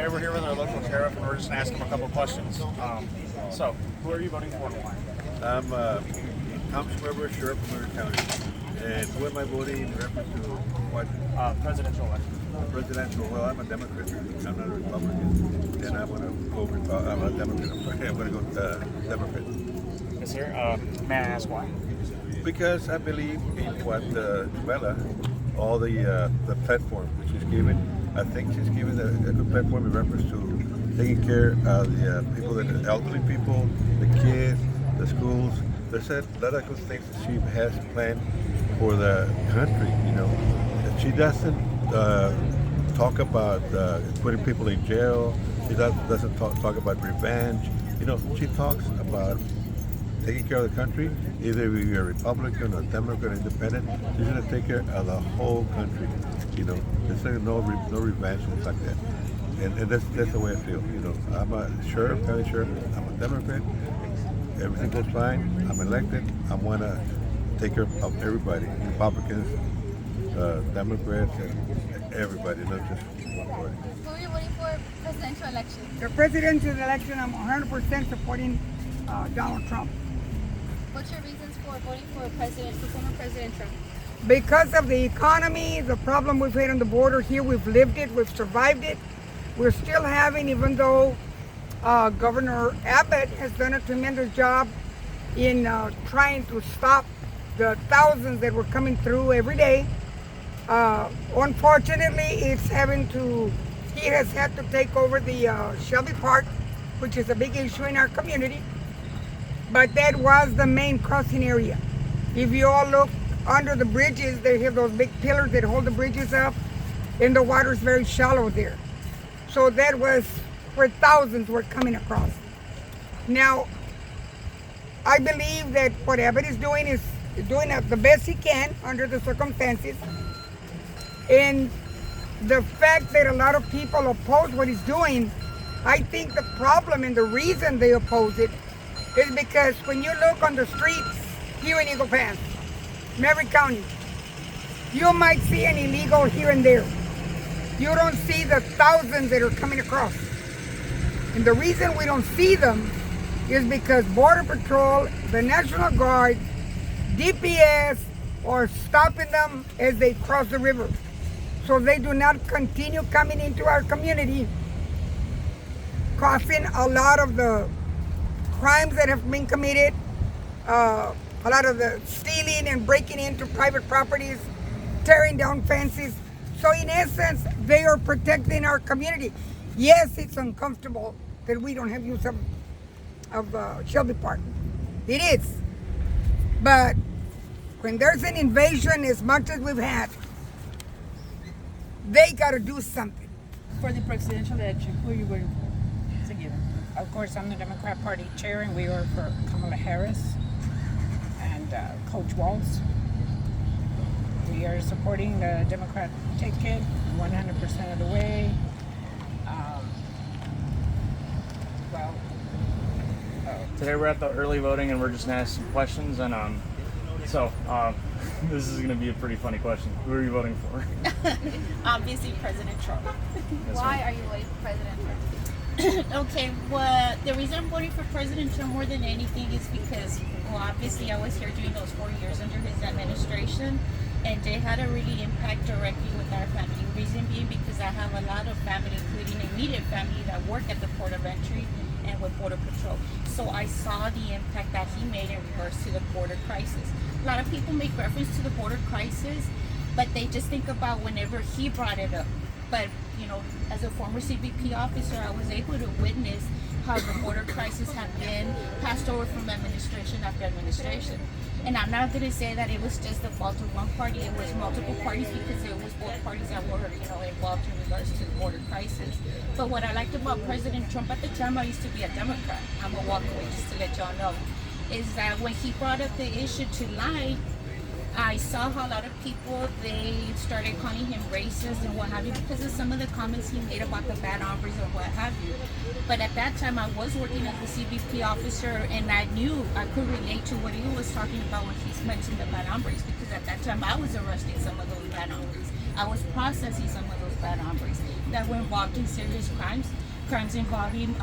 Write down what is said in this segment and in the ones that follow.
Today we're here with our local sheriff and we're just going to ask him a couple questions. So, who are you voting for and why? I'm Thomas Weber, Sheriff of Murray County. And who am I voting in reference to what? Presidential election. Presidential. Well, I'm a Democrat. I'm not a Republican. And I'm going to go I'm a Democrat. I'm sorry. I'm going to go Democrat. Yes, sir. May I ask why? Because I believe in what Bella, all the platform which she's given. I think she's given a good platform in reference to taking care of the people, the elderly people, the kids, the schools. There's a lot of good things that she has planned for the country, you know. She doesn't talk about putting people in jail. She doesn't talk about revenge. You know, she talks about taking care of the country, either you're a Republican or Democrat, Independent. She's going to take care of the whole country. You know, there's no revenge and like that. And that's the way I feel. You know, I'm a sheriff, county sheriff. I'm a Democrat. Everything goes fine. I'm elected. I want to take care of everybody, Republicans, Democrats, and everybody, not just one party. Who are you voting for presidential election? The presidential election, I'm 100% supporting Donald Trump. What's your reasons for voting for former President Trump? Because of the economy, the problem we've had on the border here, we've lived it, we've survived it. We're still having, even though Governor Abbott has done a tremendous job in trying to stop the thousands that were coming through every day. Unfortunately, he has had to take over the Shelby Park, which is a big issue in our community. But that was the main crossing area. If you all look under the bridges, they have those big pillars that hold the bridges up, and the water is very shallow there. So that was where thousands were coming across. Now, I believe that what Abbott is doing the best he can under the circumstances. And the fact that a lot of people oppose what he's doing, I think the problem and the reason they oppose it is because when you look on the streets here in Eagle Pass, Maverick County, you might see an illegal here and there. You don't see the thousands that are coming across. And the reason we don't see them is because Border Patrol, the National Guard, DPS are stopping them as they cross the river. So they do not continue coming into our community, causing a lot of the crimes that have been committed, a lot of the stealing and breaking into private properties, tearing down fences. So in essence, they are protecting our community. Yes, it's uncomfortable that we don't have use of Shelby Park. It is. But when there's an invasion as much as we've had, they got to do something. For the presidential election, who are you voting for? It's a given. Of course, I'm the Democrat Party chair, and we are for Kamala Harris and Coach Walz. We are supporting the Democrat ticket 100% of the way. Today we're at the early voting and we're just going to ask some questions. And this is going to be a pretty funny question. Who are you voting for? Obviously, President Trump. Why are you voting for President Trump? Okay, well, the reason I'm voting for President Trump more than anything is because, well, obviously I was here during those 4 years under his administration, and they had a really impact directly with our family. Reason being because I have a lot of family, including immediate family, that work at the port of entry and with Border Patrol. So I saw the impact that he made in regards to the border crisis. A lot of people make reference to the border crisis, but they just think about whenever he brought it up. But, you know, as a former CBP officer, I was able to witness how the border crisis had been passed over from administration after administration. And I'm not going to say that it was just the fault of one party. It was multiple parties because it was both parties that were, you know, involved in regards to the border crisis. But what I liked about President Trump at the time, I used to be a Democrat. I'm a walkaway, just to let y'all know, is that when he brought up the issue to light, I saw how a lot of people, they started calling him racist and what have you because of some of the comments he made about the bad hombres and what have you. But at that time, I was working as a CBP officer, and I knew I could relate to what he was talking about when he mentioned the bad hombres, because at that time, I was arresting some of those bad hombres. I was processing some of those bad hombres. that were involved in serious crimes involving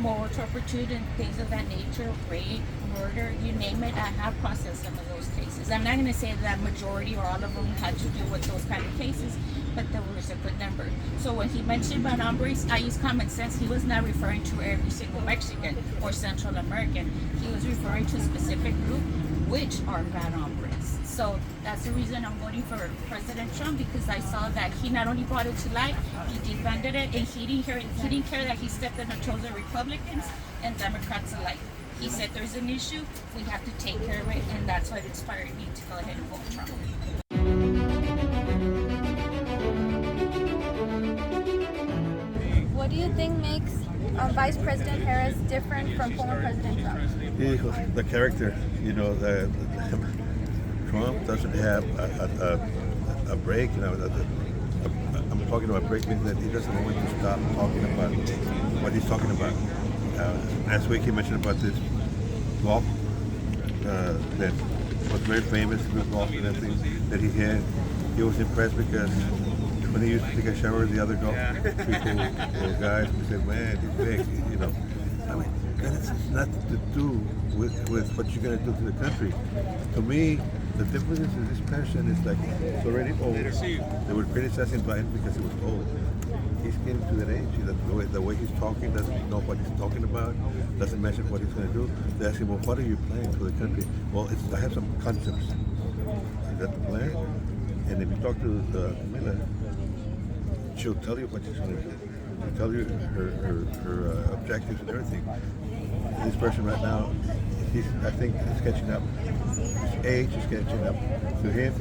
moral turpitude and things of that nature, rape, murder, you name it. I have processed some of those cases. I'm not going to say that majority or all of them had to do with those kind of cases, but there was a good number. So when he mentioned bad hombres, I use common sense. He was not referring to every single Mexican or Central American. He was referring to a specific group, which are bad hombres. So that's the reason I'm voting for President Trump, because I saw that he not only brought it to light, he defended it, and he didn't care that he stepped on the toes of Republicans and Democrats alike. He said there's an issue, we have to take care of it, and that's what inspired me to go ahead and vote Trump. What do you think makes Vice President Harris different from former President Trump? The character, you know, Trump doesn't have a break. You know, I'm talking about break means that he doesn't want to stop talking about what he's talking about. Last week he mentioned about this golf that was very famous, good golf and everything that he had. He was impressed because when he used to take a shower with the other golf people or guys, he said, "Man, he's big," you know. I mean, that has nothing to do with what you're going to do to the country. To me, the difference is this person is like, it's already old. They were criticizing Biden because he was old. He's getting to that age. The way he's talking, doesn't know what he's talking about, doesn't mention what he's going to do. They ask him, well, what are you planning for the country? Well, I have some concepts. Is that the plan? And if you talk to Camila, she'll tell you what she's going to do. She'll tell you her objectives and everything. This person right now, I think he's catching up. His age is catching up to him.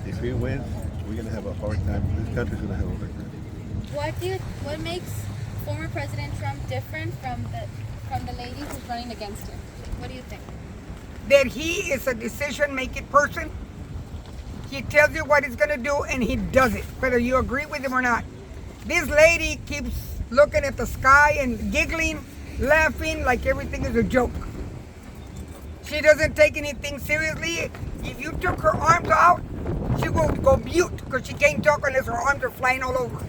If he wins, we're going to have a hard time. This country's going to have a hard time. What makes former President Trump different from the lady who's running against him? What do you think? That he is a decision-making person. He tells you what he's going to do, and he does it, whether you agree with him or not. This lady keeps looking at the sky and giggling, laughing like everything is a joke. She doesn't take anything seriously. If you took her arms out, she will go mute because she can't talk unless her arms are flying all over.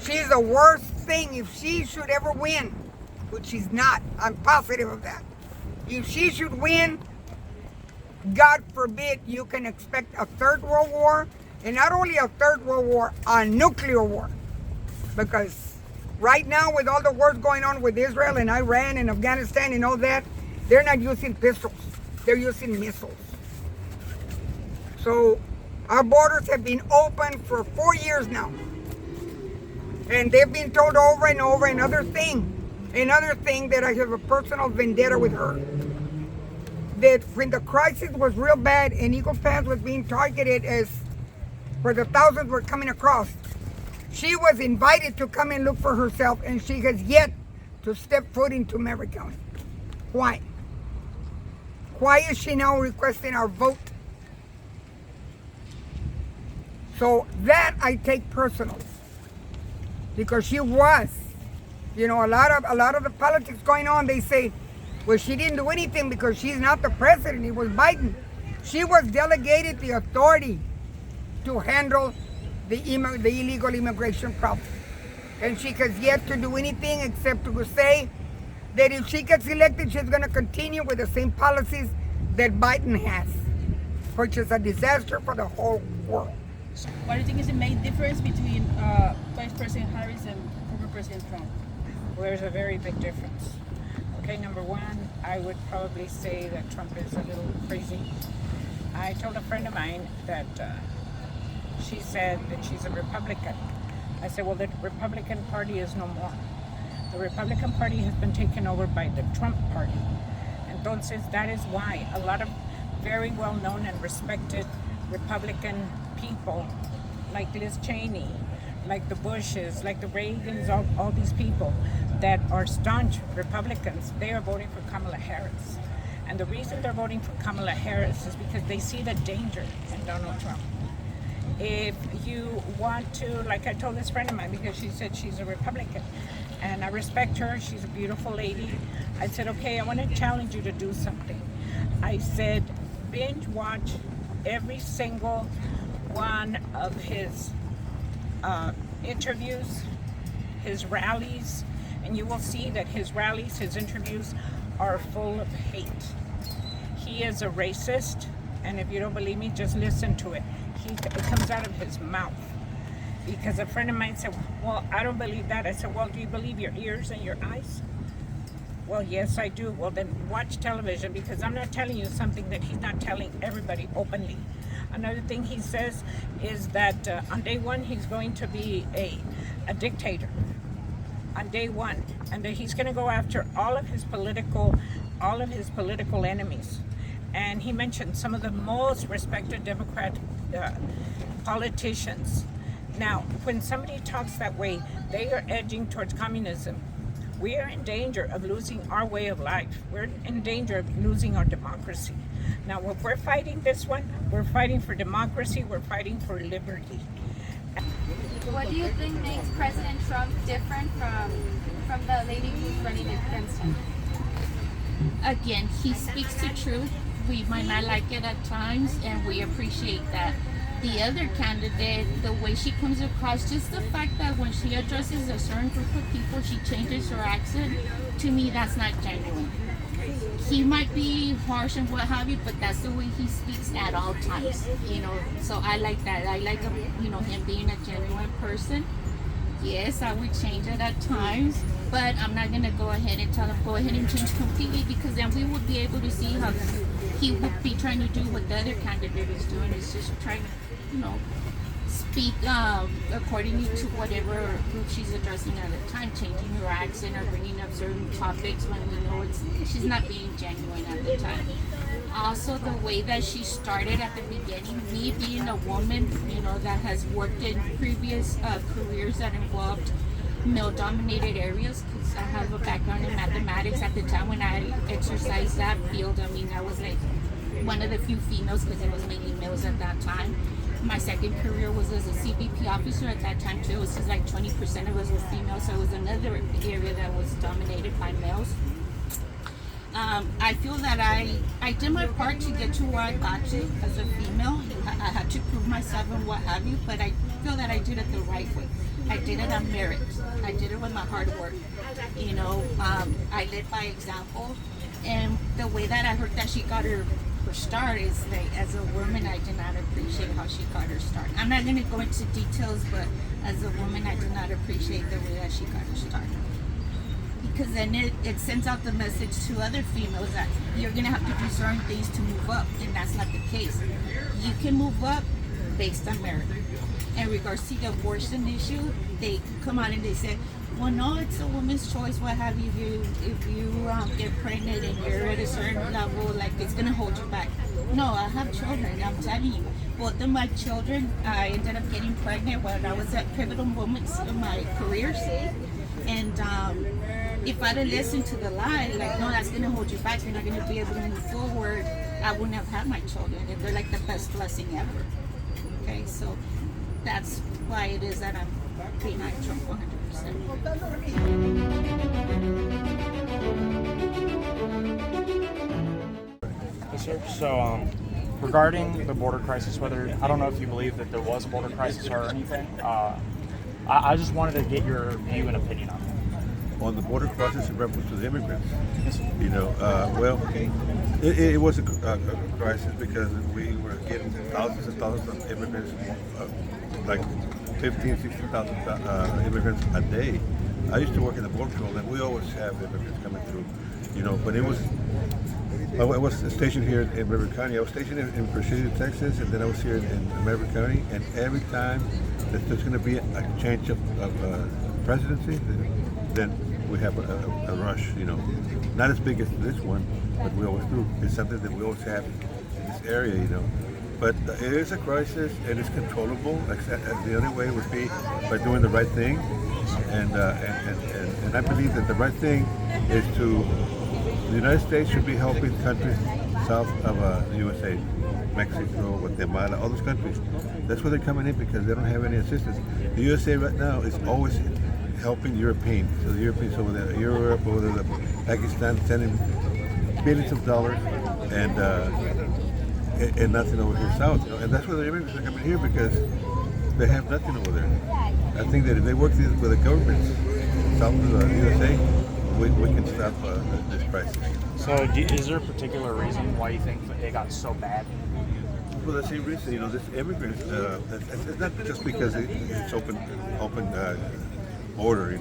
She's the worst thing if she should ever win, which she's not. I'm positive of that. If she should win, God forbid, you can expect a third world war, and not only a third world war, a nuclear war. Because right now, with all the wars going on with Israel and Iran and Afghanistan and all that, they're not using pistols, they're using missiles. So our borders have been open for 4 years now. And they've been told over and over another thing that I have a personal vendetta with her. That when the crisis was real bad and Eagle Pass was being targeted as where the thousands were coming across, she was invited to come and look for herself, and she has yet to step foot into Maverick County. Why? Why is she now requesting our vote? So that I take personal. Because she was, you know, a lot of the politics going on, they say, well, she didn't do anything because she's not the president, it was Biden. She was delegated the authority to handle the illegal immigration problem. And she has yet to do anything except to say that if she gets elected, she's going to continue with the same policies that Biden has, which is a disaster for the whole world. What do you think is the main difference between Vice President Harris and former President Trump? Well, there's a very big difference. Okay, number one, I would probably say that Trump is a little crazy. I told a friend of mine that she said that she's a Republican. I said, well, the Republican Party is no more. The Republican Party has been taken over by the Trump Party. Entonces, that is why a lot of very well-known and respected Republican people, like Liz Cheney, like the Bushes, like the Reagans, all these people that are staunch Republicans, they are voting for Kamala Harris. And the reason they're voting for Kamala Harris is because they see the danger in Donald Trump. If you want to, like I told this friend of mine, because she said she's a Republican, and I respect her, she's a beautiful lady. I said, okay, I want to challenge you to do something. I said, binge watch every single one of his interviews, his rallies, and you will see that his rallies, his interviews are full of hate. He is a racist, and if you don't believe me, just listen to it. It comes out of his mouth. Because a friend of mine said, well, I don't believe that. I said, well, do you believe your ears and your eyes? Well, yes, I do. Well, then watch television, because I'm not telling you something that he's not telling everybody openly. Another thing he says is that on day one, he's going to be a dictator. On day one. And that he's going to go after all of his political enemies. And he mentioned some of the most respected Democrat politicians. Now, when somebody talks that way, they are edging towards communism. We are in danger of losing our way of life. We're in danger of losing our democracy. Now, if we're fighting this one, we're fighting for democracy, we're fighting for liberty. What do you think makes President Trump different from the lady who's running against him? Again, he speaks the truth. We might not like it at times, and we appreciate that. The other candidate, the way she comes across, just the fact that when she addresses a certain group of people, she changes her accent, to me, that's not genuine. He might be harsh and what have you, but that's the way he speaks at all times, you know. So I like that. I like him, you know, him being a genuine person. Yes, I would change it at times, but I'm not gonna go ahead and tell him go ahead and change completely, because then we would be able to see how he would be trying to do what the other candidate is doing. Is just trying to, you know, speak accordingly to whatever group she's addressing at the time, changing her accent or bringing up certain topics when we know she's not being genuine at the time. Also, the way that she started at the beginning, me being a woman, you know, that has worked in previous careers that involved male-dominated areas, because I have a background in mathematics. At the time when I exercised that field, I mean, I was like one of the few females, because it was mainly males at that time. My second career was as a CBP officer at that time too. It was just like 20% of us were females, so it was another area that was dominated by males. I feel that I did my part to get to where I got to as a female. I had to prove myself and what have you, but I feel that I did it the right way. I did it on merit. I did it with my hard work. You know, I led by example, and the way that I heard that she got her start is like, as a woman, I did not appreciate how she got her start. I'm not going to go into details, but as a woman, I did not appreciate the way that she got her start. Because then it sends out the message to other females that you're going to have to do certain things to move up, and that's not the case. You can move up based on merit. In regards to the abortion issue, they come out and they say, well, no, it's a woman's choice, what have you. If you get pregnant and you're at a certain level, like, it's going to hold you back. No, I have children, I'm telling you. Both of my children, I ended up getting pregnant when I was at pivotal moments in my career. And if I'd have listened to the lie, like, no, that's going to hold you back, you're not going to be able to move forward, I wouldn't have had my children. And they're like the best blessing ever. Okay, so that's why it is that I'm behind Trump 100%. Yes, sir. So, regarding the border crisis, whether I don't know if you believe that there was a border crisis or anything, I just wanted to get your view and opinion on it. On the border crisis in reference to the immigrants, you know, well, it was a crisis because we were getting thousands and thousands of immigrants, like 15,000, 16,000 immigrants a day. I used to work in the border patrol, and we always have immigrants coming through, you know. But I was stationed here in River County. I was stationed in Presidio, Texas, and then I was here in River County. And every time that there's going to be a change of presidency, then we have a rush, you know. Not as big as this one, but we always do. It's something that we always have in this area, you know. But it is a crisis, and it's controllable. The only way would be by doing the right thing, and I believe that the right thing is the United States should be helping countries south of the USA, Mexico, Guatemala, all those countries. That's where they're coming in because they don't have any assistance. The USA right now is always helping Europeans. So the Europeans over there, Europe, over there, Pakistan, sending billions of dollars, and nothing over here south. You know? And that's why the immigrants are coming here, because They have nothing over there. I think that if they work with the governments, south of the USA, we can stop this crisis. So, is there a particular reason why you think that it got so bad? For the same reason, this immigrants, it's not just because it's open border,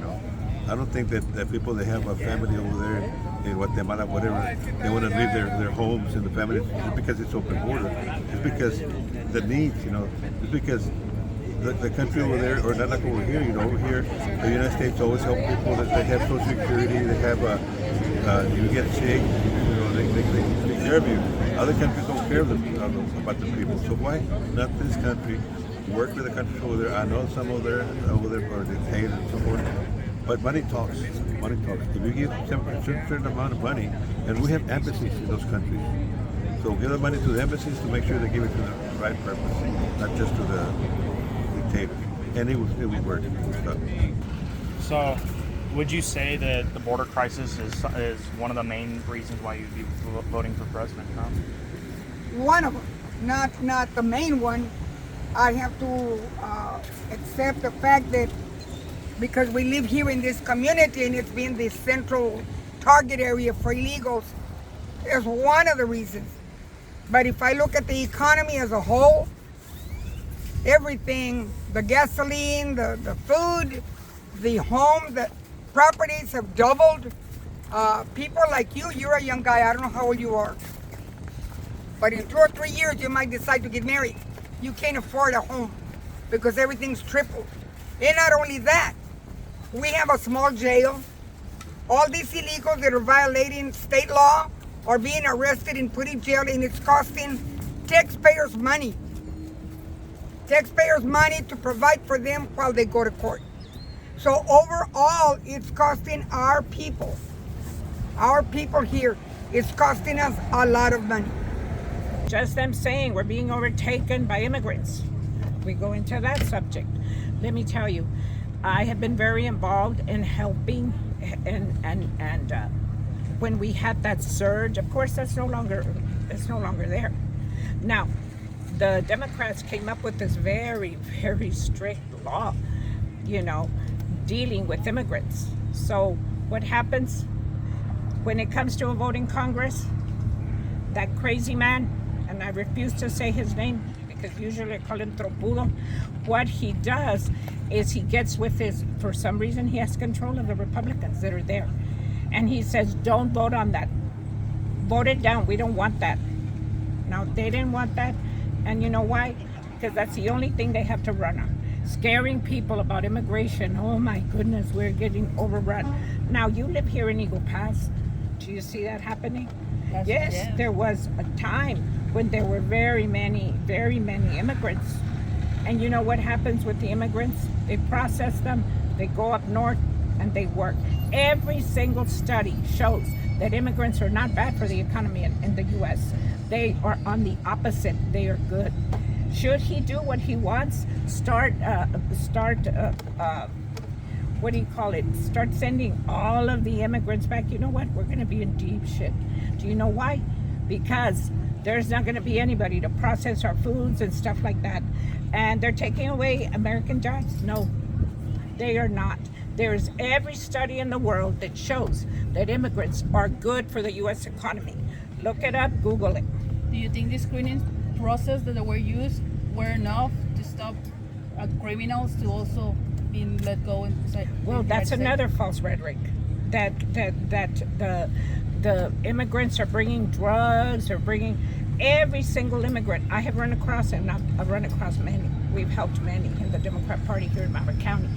I don't think that people that have a family over there in Guatemala, whatever, they want to leave their homes and the families just because it's open border. It's because the needs, it's because the country over there, or not like over here, over here, the United States always help people that they have Social Security, they have you get sick, they take care of you. Other countries don't care about the people. So why not this country work with the countries over there? I know some over there are detained and so forth, but money talks. Money talks. If you give a certain amount of money, and we have embassies in those countries, so give the money to the embassies to make sure they give it to the right purpose, not just to the dictators. And it will work. So, would you say that the border crisis is one of the main reasons why you'd be voting for President Trump? One of them, not the main one. I have to accept the fact that because we live here in this community and it's been the central target area for illegals, is one of the reasons. But if I look at the economy as a whole, everything, the gasoline, the food, the home, the properties have doubled. People like you're a young guy, I don't know how old you are. But in 2 or 3 years, you might decide to get married. You can't afford a home because everything's tripled. And not only that, we have a small jail. All these illegals that are violating state law are being arrested and put in jail, and it's costing taxpayers money. Taxpayers money to provide for them while they go to court. So overall, it's costing our people here, it's costing us a lot of money. Just them saying we're being overtaken by immigrants. We go into that subject. Let me tell you, I have been very involved in helping, and when we had that surge, of course, it's no longer there. Now, the Democrats came up with this very, very strict law, dealing with immigrants. So what happens when it comes to a vote in Congress? That crazy man, and I refuse to say his name because usually I call him Trompudo. What he does is he gets with for some reason he has control of the Republicans that are there. And he says, don't vote on that. Vote it down, we don't want that. Now, they didn't want that, and you know why? Because that's the only thing they have to run on. Scaring people about immigration. Oh my goodness, we're getting overrun. Now, you live here in Eagle Pass. Do you see that happening? Yes, there was a time when there were very many immigrants. And you know what happens with the immigrants? They process them, they go up north, and they work. Every single study shows that immigrants are not bad for the economy in the U.S. They are on the opposite. They are good. Should he do what he wants? Start sending all of the immigrants back. You know what? We're going to be in deep shit. Do you know why? Because there's not going to be anybody to process our foods and stuff like that. And they're taking away American jobs? No, they are not. There's every study in the world that shows that immigrants are good for the U.S. economy. Look it up, Google it. Do you think the screening process that were used were enough to stop criminals to also being let go inside? Well, that's another false rhetoric. That the immigrants are bringing drugs or bringing every single immigrant. I have run across, and I've run across many. We've helped many in the Democrat Party here in Maverick County.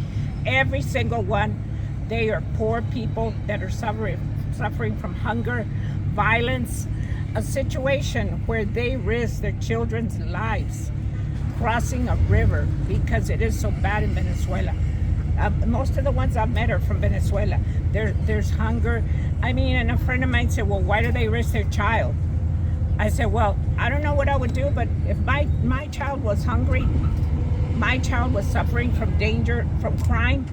Every single one, they are poor people that are suffering from hunger, violence, a situation where they risk their children's lives crossing a river because it is so bad in Venezuela. Most of the ones I've met are from Venezuela. There's hunger. I mean, and a friend of mine said, well, why do they risk their child? I said, well, I don't know what I would do, but if my child was hungry, my child was suffering from danger, from crime,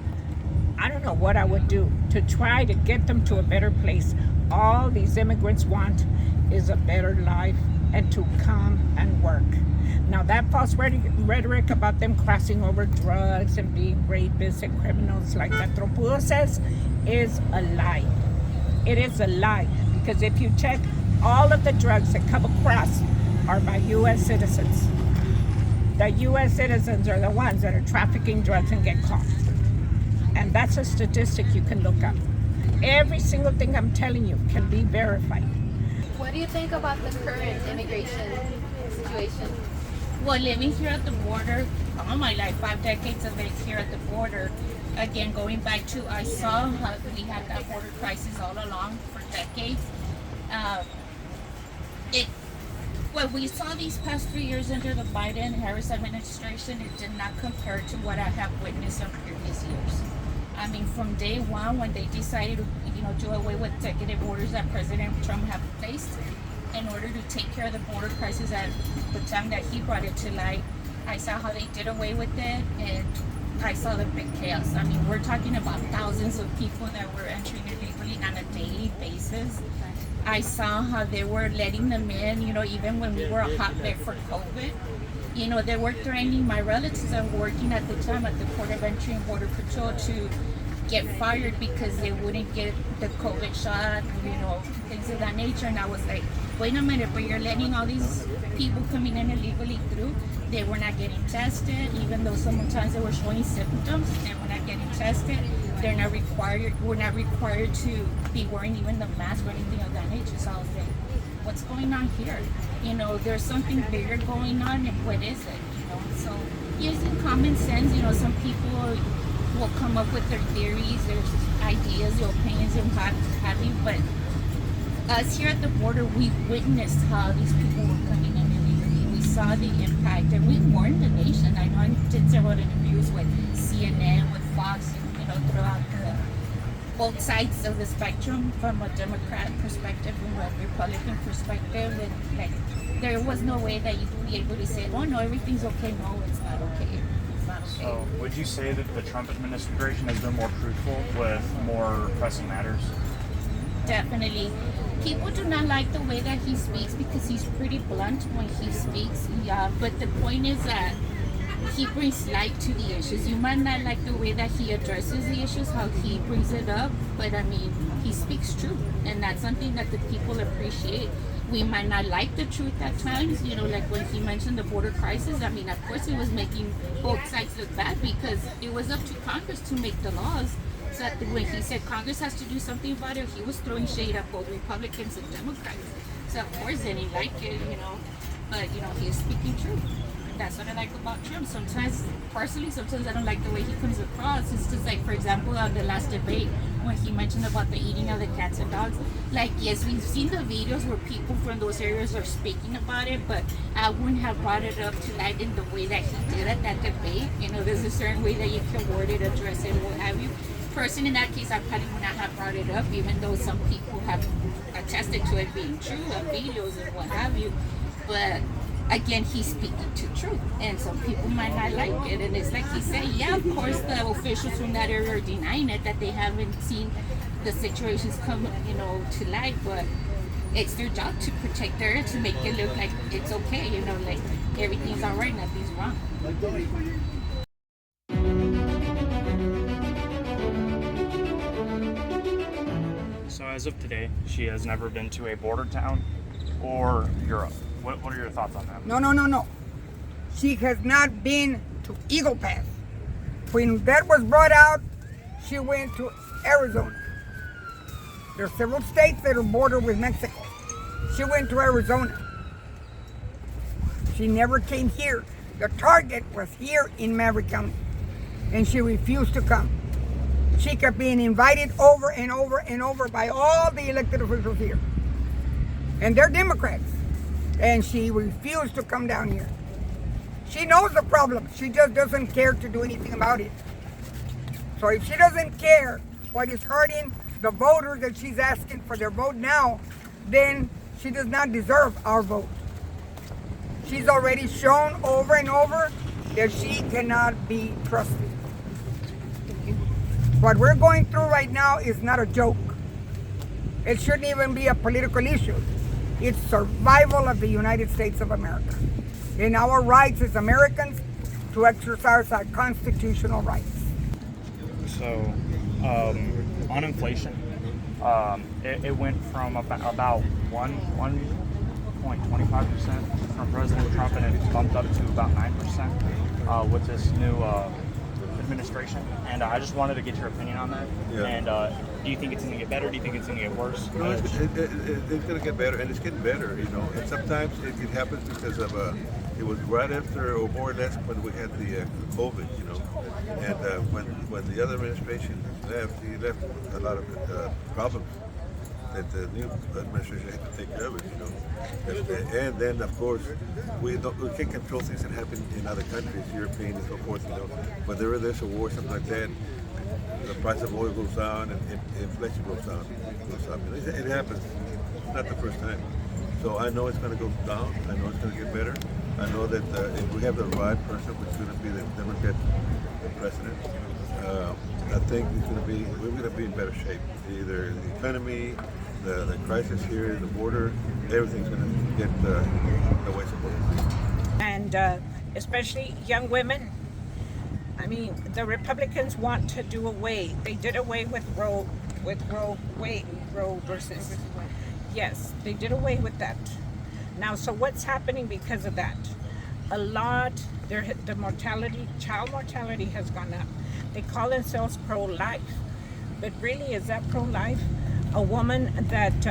I don't know what I would do to try to get them to a better place. All these immigrants want is a better life and to come and work. Now that false rhetoric about them crossing over drugs and being rapists and criminals like that Trompudo says is a lie. It is a lie, because if you check, all of the drugs that come across are by U.S. citizens. The U.S. citizens are the ones that are trafficking drugs and get caught. And that's a statistic you can look up. Every single thing I'm telling you can be verified. What do you think about the current immigration situation? Well, living here at the border, all my life, 5 decades of it here at the border. Again, going back to, I saw how we had that border crisis all along for decades. What we saw these past 3 years under the Biden-Harris administration, it did not compare to what I have witnessed in previous years. I mean, from day one, when they decided to, do away with executive orders that President Trump had placed in order to take care of the border crisis at the time that he brought it to light, I saw how they did away with it, and I saw the big chaos. I mean, we're talking about thousands of people that were entering illegally on a daily basis. I saw how they were letting them in, even when we were a hotbed for COVID. They were threatening my relatives that were working at the time at the Port of Entry and Border Patrol to get fired because they wouldn't get the COVID shot, things of that nature. And I was like, wait a minute, but you're letting all these people coming in illegally through. They were not getting tested, even though sometimes they were showing symptoms. They were not getting tested. We're not required to be wearing even the mask or anything of that nature. So I was like, what's going on here? There's something bigger going on, and what is it? So using common sense, some people will come up with their theories, their ideas, their opinions, and what have you. But us here at the border, we witnessed how these people were coming in illegally. We saw the impact, and we warned the nation. I know I did several interviews with CNN, with Fox, throughout both sides of the spectrum, from a Democrat perspective and a Republican perspective, and there was no way that you could be able to say, oh no, everything's okay. No, it's not okay. It's not okay. So, would you say that the Trump administration has been more truthful with more pressing matters? Definitely. People do not like the way that he speaks because he's pretty blunt when he speaks. Yeah, but the point is that he brings light to the issues. You might not like the way that he addresses the issues, how he brings it up, but I mean, he speaks truth, and that's something that the people appreciate. We might not like the truth at times, like when he mentioned the border crisis. I mean, of course, it was making both sides look bad because it was up to Congress to make the laws. So that when he said Congress has to do something about it, he was throwing shade at both Republicans and Democrats. So of course, they didn't like it, but he is speaking truth. That's what I like about Trump. Sometimes I don't like the way he comes across. It's just like, for example, on the last debate when he mentioned about the eating of the cats and dogs. Like, yes, we've seen the videos where people from those areas are speaking about it, but I wouldn't have brought it up tonight in the way that he did at that debate. There's a certain way that you can word it, address it, what have you. Person in that case, I probably would not have brought it up, even though some people have attested to it being true, of videos and what have you. But again, he's speaking to truth, and some people might not like it. And it's like he said, yeah, of course, the officials from that area are denying it, that they haven't seen the situations come, to light. But it's their job to protect their area, to make it look like it's okay, like everything's all right, nothing's wrong. So as of today, she has never been to a border town or Europe. What are your thoughts on that? No. She has not been to Eagle Pass. When that was brought out, she went to Arizona. There are several states that are border with Mexico. She went to Arizona. She never came here. The target was here in Maverick County, and she refused to come. She kept being invited over and over and over by all the elected officials here. And they're Democrats. And she refused to come down here. She knows the problem. She just doesn't care to do anything about it. So if she doesn't care what is hurting the voters that she's asking for their vote now, then she does not deserve our vote. She's already shown over and over that she cannot be trusted. What we're going through right now is not a joke. It shouldn't even be a political issue. It's survival of the United States of America. And our rights as Americans to exercise our constitutional rights. So, on inflation, it went from about 1.25% from President Trump, and it bumped up to about 9% with this new administration. And I just wanted to get your opinion on that. Yeah. And do you think it's going to get better? Do you think it's going to get worse? No, it's going to get better, and it's getting better, you know. And sometimes it happens because of it was right after, or more or less, when we had the COVID, you know. And when the other administration left, he left a lot of problems that the new administration had to take care of it, you know. And then, of course, we can't control things that happen in other countries, European and so forth, you know. But there's a war, something like that. The price of oil goes down and inflation goes down. It happens. It's not the first time. So I know it's going to go down. I know it's going to get better. I know that if we have the right person, which is going to be the Democrat president, I think we're going to be in better shape. Either the economy, the crisis here, the border, everything's going to get the way it's supposed to be. And especially young women. I mean, the Republicans want to do away. They did away with Roe versus. Yes, they did away with that. Now, so what's happening because of that? The child mortality has gone up. They call themselves pro-life, but really, is that pro-life? A woman that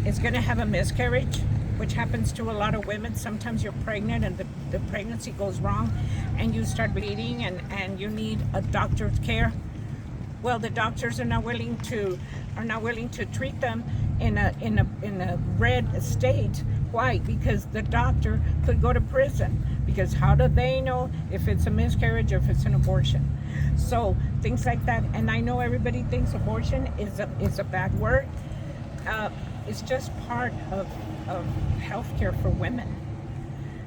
is going to have a miscarriage, which happens to a lot of women. Sometimes you're pregnant and the pregnancy goes wrong, and you start bleeding and you need a doctor's care. Well, the doctors are not willing to treat them in a red state. Why? Because the doctor could go to prison. Because how do they know if it's a miscarriage or if it's an abortion? So things like that. And I know everybody thinks abortion is a bad word. It's just part of healthcare for women.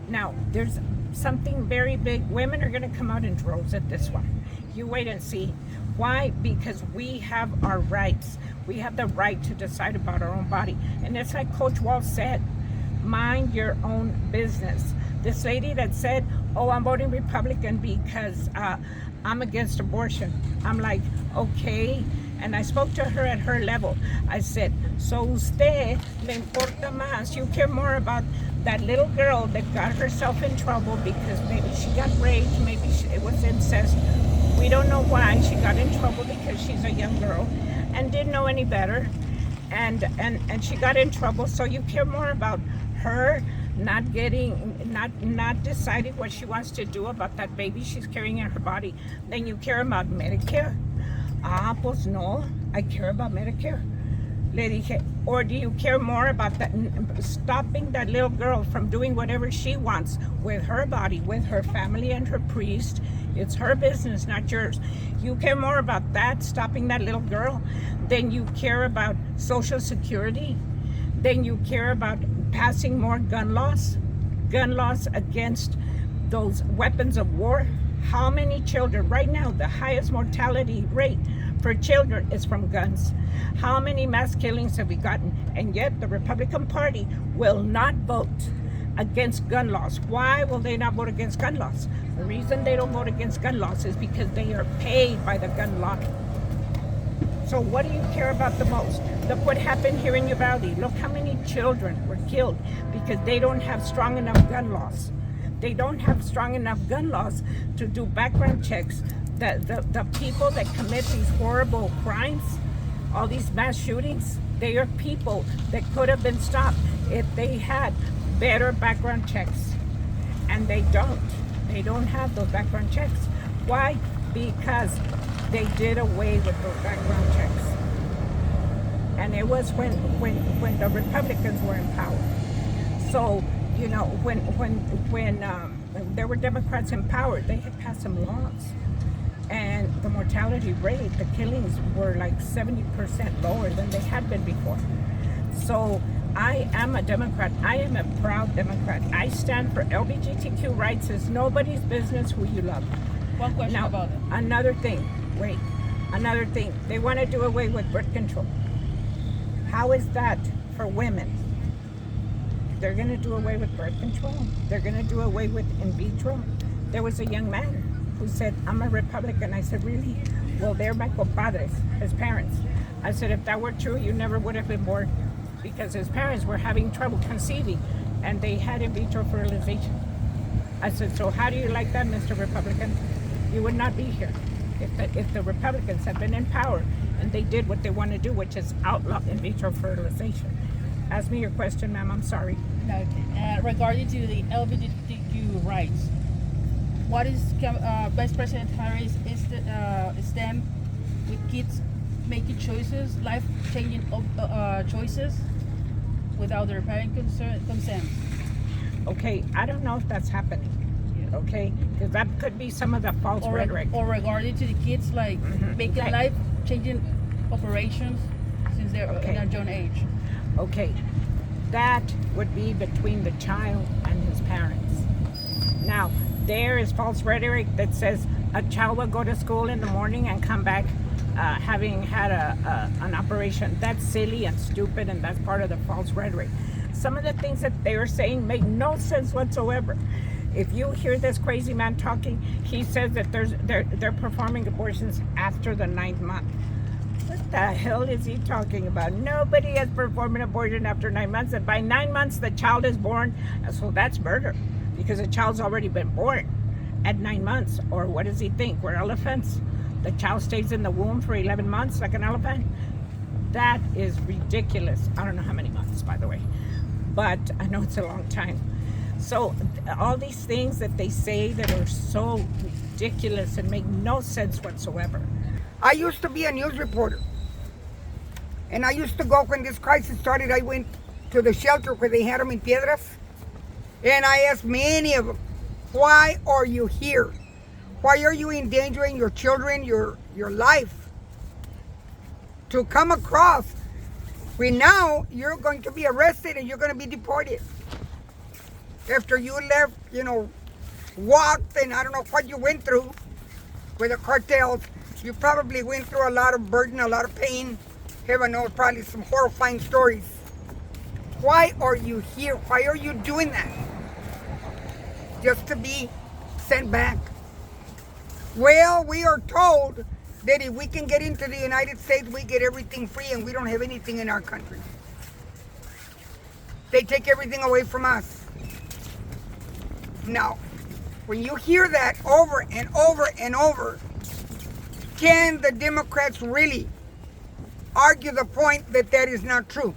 Now, there's something very big. Women are going to come out in droves at this one. You wait and see. Why? Because we have our rights. We have the right to decide about our own body. And it's like Coach Walsh said, mind your own business. This lady that said, oh, I'm voting Republican because I'm against abortion. I'm like, okay. And I spoke to her at her level. I said, so usted le importa más. You care more about that little girl that got herself in trouble because maybe she got raped, maybe it was incest. We don't know why she got in trouble because she's a young girl and didn't know any better. And she got in trouble. So you care more about her not deciding what she wants to do about that baby she's carrying in her body than you care about Medicare. Ah, pues no, I care about Medicare. Le dije, or do you care more about that, stopping that little girl from doing whatever she wants with her body, with her family and her priest? It's her business, not yours. You care more about that, stopping that little girl, than you care about Social Security, than you care about passing more gun laws against those weapons of war. How many children, right now, the highest mortality rate for children is from guns. How many mass killings have we gotten? And yet the Republican Party will not vote against gun laws. Why will they not vote against gun laws? The reason they don't vote against gun laws is because they are paid by the gun lobby. So what do you care about the most? Look what happened here in Uvalde. Look how many children were killed because they don't have strong enough gun laws. They don't have strong enough gun laws to do background checks. The people that commit these horrible crimes, all these mass shootings, they are people that could have been stopped if they had better background checks. And they don't. They don't have those background checks. Why? Because they did away with those background checks. And it was when the Republicans were in power. So, you know, when there were Democrats in power, they had passed some laws. And the mortality rate, the killings were like 70% lower than they had been before. So I am a Democrat. I am a proud Democrat. I stand for LGBTQ rights. It's nobody's business who you love. One question Now, about it. another thing. They want to do away with birth control. How is that for women. They're going to do away with birth control. They're going to do away with in vitro. There was a young man who said, I'm a Republican. I said, really? Well, they're my compadres, his parents. I said, if that were true, you never would have been born, because his parents were having trouble conceiving and they had in vitro fertilization. I said, so how do you like that, Mr. Republican? You would not be here if the Republicans had been in power and they did what they want to do, which is outlaw in vitro fertilization. Ask me your question, ma'am. I'm sorry. Okay. Regarding to the LGBTQ rights, what is Vice President Harris is them with kids making choices, life-changing choices, without their parent consent? Okay, I don't know if that's happening. Okay, because that could be some of the false rhetoric. Or regarding to the kids, like making Okay. life-changing operations since they're in a young age. Okay, that would be between the child and his parents. Now, there is false rhetoric that says a child will go to school in the morning and come back having had an operation. That's silly and stupid, and that's part of the false rhetoric. Some of the things that they are saying make no sense whatsoever. If you hear this crazy man talking, he says that they're performing abortions after the 9th month. What the hell is he talking about? Nobody has performed an abortion after 9 months, and by 9 months the child is born, so that's murder, because the child's already been born at 9 months. Or what does he think? We're elephants? The child stays in the womb for 11 months like an elephant? That is ridiculous. I don't know how many months, by the way, but I know it's a long time. So all these things that they say that are so ridiculous and make no sense whatsoever. I used to be a news reporter. And I used to go, when this crisis started, I went to the shelter where they had them in Piedras. And I asked many of them, why are you here? Why are you endangering your children, your life? To come across, we now you're going to be arrested and you're going to be deported. After you left, walked, and I don't know what you went through with the cartels. You probably went through a lot of burden, a lot of pain. Heaven knows, probably some horrifying stories. Why are you here? Why are you doing that? Just to be sent back? Well, we are told that if we can get into the United States, we get everything free, and we don't have anything in our country. They take everything away from us. Now, when you hear that over and over and over, can the Democrats really argue the point that that is not true?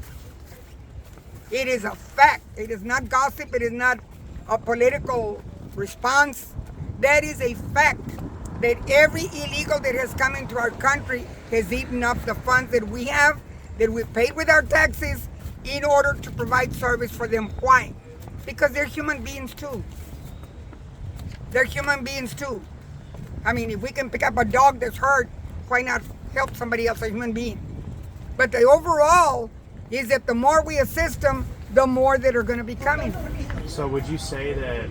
It is a fact. It is not gossip. It is not a political response. That is a fact, that every illegal that has come into our country has eaten up the funds that we have, that we paid with our taxes in order to provide service for them. Why? Because they're human beings too. They're human beings too. I mean, if we can pick up a dog that's hurt, why not help somebody else, a human being? But the overall is that the more we assist them, the more that are going to be coming. So would you say that,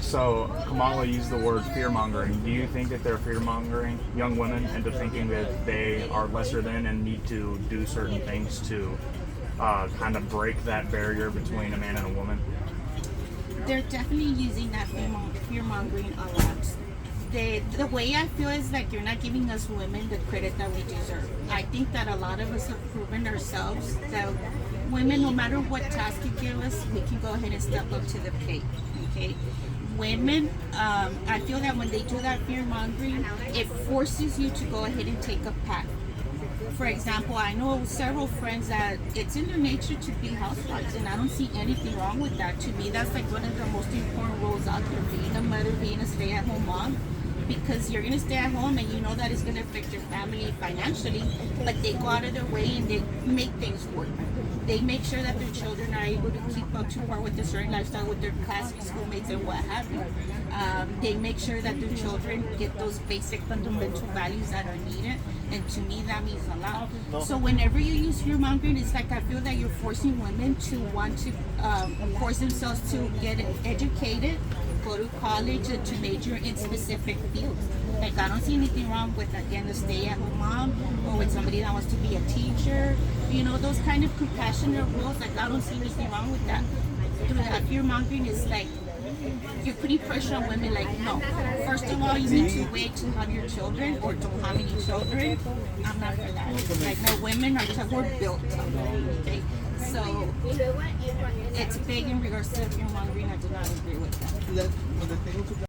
so Kamala used the word fear-mongering. Do you think that they're fear-mongering young women into thinking that they are lesser than and need to do certain things to kind of break that barrier between a man and a woman? They're definitely using that fear-mongering a lot. The way I feel is like you're not giving us women the credit that we deserve. I think that a lot of us have proven ourselves that women, no matter what task you give us, we can go ahead and step up to the plate. Okay, women, I feel that when they do that fear-mongering, it forces you to go ahead and take a path. For example, I know several friends that it's in their nature to be housewives, and I don't see anything wrong with that. To me, that's like one of the most important roles out there, being a mother, being a stay-at-home mom, because you're going to stay at home and you know that it's going to affect your family financially, but they go out of their way and they make things work. They make sure that their children are able to keep up to par with a certain lifestyle with their classmates, schoolmates, and what have you. They make sure that their children get those basic fundamental values that are needed, and to me that means a lot. So whenever you use fear-mongering, it's like I feel that you're forcing women to want to force themselves to get educated, go to college and to major in specific fields. Like, I don't see anything wrong with, again, a stay-at-home mom or with somebody that wants to be a teacher. You know, those kind of compassionate rules, like, I don't see anything wrong with that. That fear-mongering is like, you're putting pressure on women. Like, no, first of all, you need to wait to have your children or to how many children. I'm not for that. Like, no, women are we're built. Okay, so it's big in regards to fear-mongering. I do not agree with that.